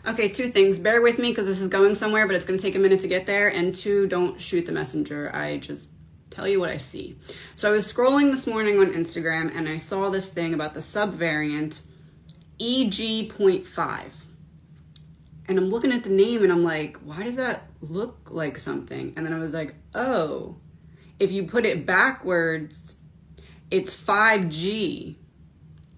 Okay, two things. Bear with me because this is going somewhere, but it's going to take a minute to get there. And two, don't shoot the messenger. I just tell you what I see. So I was scrolling this morning on Instagram and I saw this thing about the subvariant EG.5. And I'm looking at the name and I'm like, why does that look like something? And then I was like, oh, if you put it backwards, it's 5G.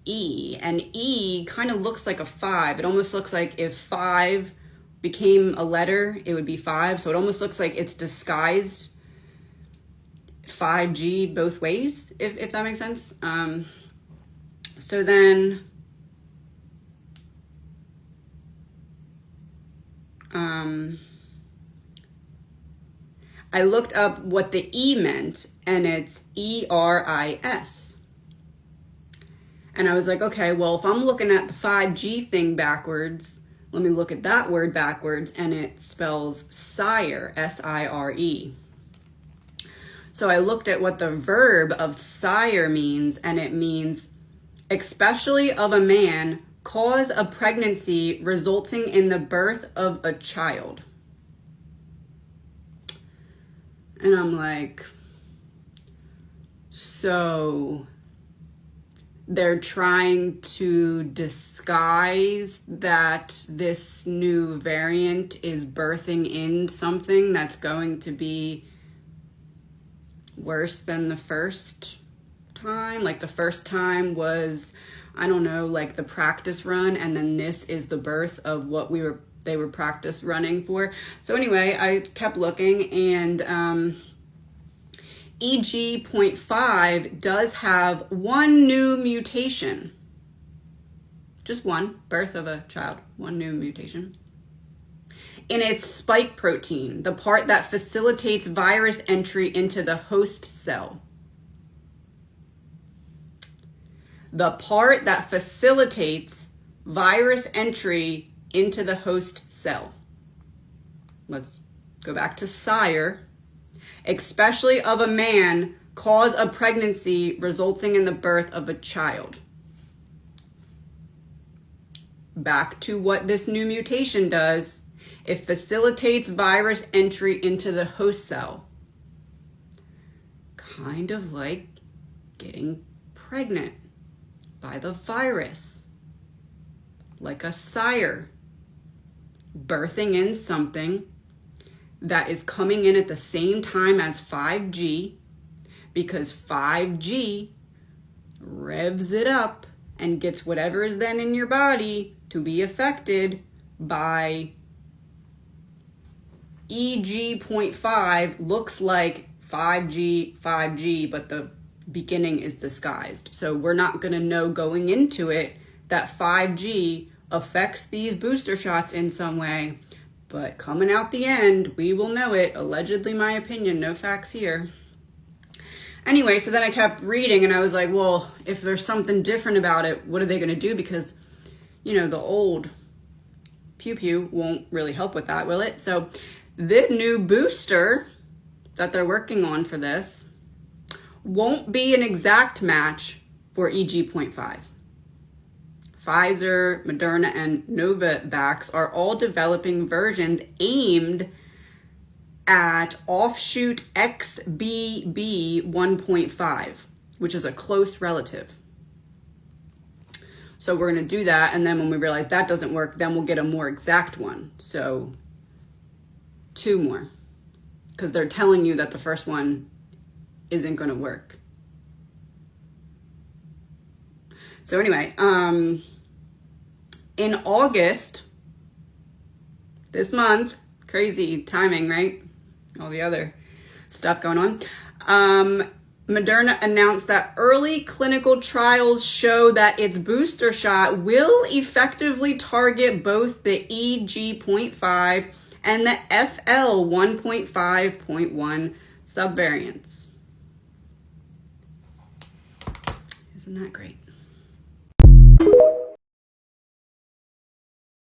E, and E kind of looks like a 5. It almost looks like if 5 became a letter, it would be 5. So it almost looks like it's disguised 5G both ways, if that makes sense. So then I looked up what the E meant, and it's ERIS. And I was like, okay, well, if I'm looking at the 5G thing backwards, let me look at that word backwards, and it spells sire, S-I-R-E. So I looked at what the verb of sire means, and it means, especially of a man, cause a pregnancy resulting in the birth of a child. And I'm like, so they're trying to disguise that this new variant is birthing in something that's going to be worse than the first time. Like the first time was, I don't know, like the practice run, and then this is the birth of what they were practice running for. So anyway, I kept looking, and EG.5 does have one new mutation. Just one, birth of a child, one new mutation. In its spike protein, the part that facilitates virus entry into the host cell. The part that facilitates virus entry into the host cell. Let's go back to sire. Especially of a man, cause a pregnancy resulting in the birth of a child. Back to what this new mutation does. It facilitates virus entry into the host cell. Kind of like getting pregnant by the virus. Like a sire birthing in something that is coming in at the same time as 5G, because 5G revs it up and gets whatever is then in your body to be affected by EG.5. Looks like 5G, but the beginning is disguised. So we're not going to know going into it that 5G affects these booster shots in some way. But coming out the end, we will know it. Allegedly, my opinion, no facts here. Anyway, so then I kept reading and I was like, well, if there's something different about it, what are they going to do? Because, you know, the old pew-pew won't really help with that, will it? So the new booster that they're working on for this won't be an exact match for EG.5. Pfizer, Moderna, and Novavax are all developing versions aimed at offshoot XBB 1.5, which is a close relative. So we're going to do that, and then when we realize that doesn't work, then we'll get a more exact one. So 2 more, because they're telling you that the first one isn't going to work. So anyway, in August, this month, crazy timing, right? All the other stuff going on. Moderna announced that early clinical trials show that its booster shot will effectively target both the EG.5 and the FL 1.5.1 subvariants. Isn't that great?